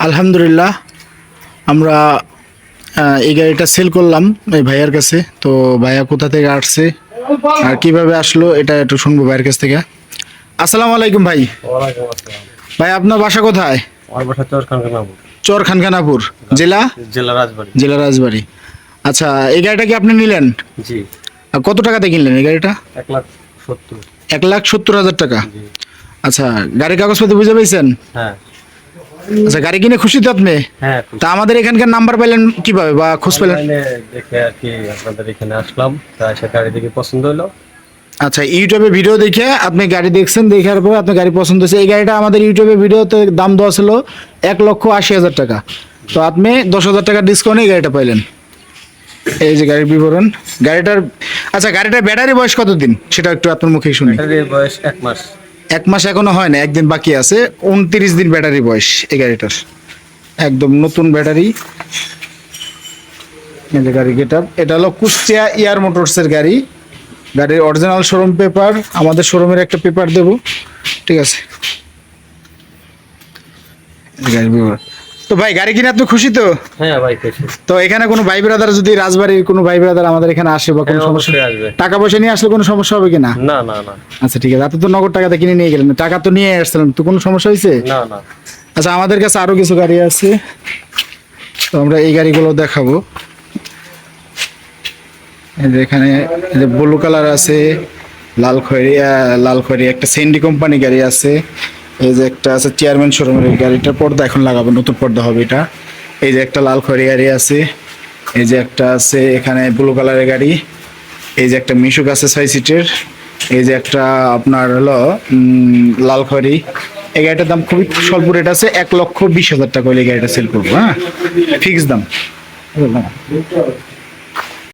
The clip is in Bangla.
আলহামদুলিল্লাহ আমরা এই গাড়িটা সেল করলাম এই ভাইয়ার কাছে। তো ভাইয়া কোথা থেকে আসছে আর কিভাবে আসলো এটা একটু শুনবো ভাইয়ের কাছ থেকে। আসসালামু আলাইকুম ভাই। ওয়ালাইকুম আসসালাম। ভাই আপনার বাসা কোথায়? আমার বাসা চরখানখানাপুর। চরখানখানাপুর, জেলা? জেলা রাজবাড়ী। জেলা রাজবাড়ী। আচ্ছা, এই গাড়িটা কি আপনি নিলেন? জি। আর কত টাকাতে কিনলেন এই গাড়িটা? 1,70,000। 1,70,000 টাকা। জি। আচ্ছা, গাড়ির কাগজপত্র বুঝে পেয়েছেন? হ্যাঁ আচ্ছা, গাড়ি কিনে খুশি তো আপনি? হ্যাঁ। তা আমাদের এখানকার নাম্বার পেলেন কিভাবে বা খোঁজ পেলেন? অনলাইনে দেখে আর কি আপনাদের এখানে আসলাম, তাই সে গাড়ি দেখে পছন্দ হলো। আচ্ছা, ইউটিউবে ভিডিও দেখে আপনি গাড়ি দেখছেন, দেখার পর আপনার গাড়ি পছন্দ হয়েছে। এই গাড়িটা আমাদের ইউটিউবে ভিডিওতে দাম দেওয়া ছিল 1,80,000 টাকা। তো আপনি 10,000 টাকা ডিসকাউন্টে এই গাড়িটা পাইলেন। এই যে গাড়ির বিবরণ গাড়িটার। আচ্ছা, গাড়িটার ব্যাটারি বয়স কতদিন সেটা একটু আপনার মুখেই শুনি। ব্যাটারির বয়স 1 মাস। 1 মাস এখনো হয় না, একদিন বাকি আছে। 29 দিন ব্যাটারি বয়স এই গাড়িটার, একদম নতুন ব্যাটারি। এই যে গাড়ি গেটআপ, এটা হলো কুষ্টিয়া ইয়ার মোটরসের গাড়ি। গাড়ির অরিজিনাল শোরুম পেপার, আমাদের শোরুমের একটা পেপার দেব, ঠিক আছে। এই গাড়ির বিবরণ। তো ভাই, গাড়ি কিনে আপনি খুশি তো? হ্যাঁ ভাই খুশি। তো এখানে কোনো ভাই ব্রাদার, যদি রাজবাড়ির কোনো ভাই ব্রাদার আমাদের এখানে আসে বা কোনো হ্যাঁ, সমস্যা, অবশ্যই আসবে। টাকা পয়সা নিয়ে আসলে কোনো সমস্যা হবে কিনা? না না না আচ্ছা ঠিক আছে, আপনি তো নগদ টাকাতে কিনে নিয়ে গেলেন, টাকা তো নিয়ে আসছিলেন, তো কোনো সমস্যা হয়েছে? না না। আচ্ছা, আমাদের কাছে আরো কিছু গাড়ি আছে, তো আমরা এই গাড়িগুলো দেখাবো। এই যে এখানে এই যে ব্লু কালার আছে, লাল খয়েরি একটা সেন্ডি কোম্পানি গাড়ি আছে। এই যে একটা আছে চেয়ারম্যান শোরুমের, এই গাড়িটার পর্দা এখন লাগাবো, নতুন পর্দা হবে এটা। এই যে একটা লাল খয়েরি গাড়ি আছে। এই যে একটা আছে এখানে ব্লু কালারের গাড়ি। এই যে একটা মিশুক আছে 6 সিটের। এই যে একটা আপনার হলো লাল খয়েরি। এই গাড়িটার দাম খুবই স্বল্প রেট আছে, 1,20,000 টাকা হলে এই গাড়িটা সেল করবো। হ্যাঁ, ফিক্স দাম।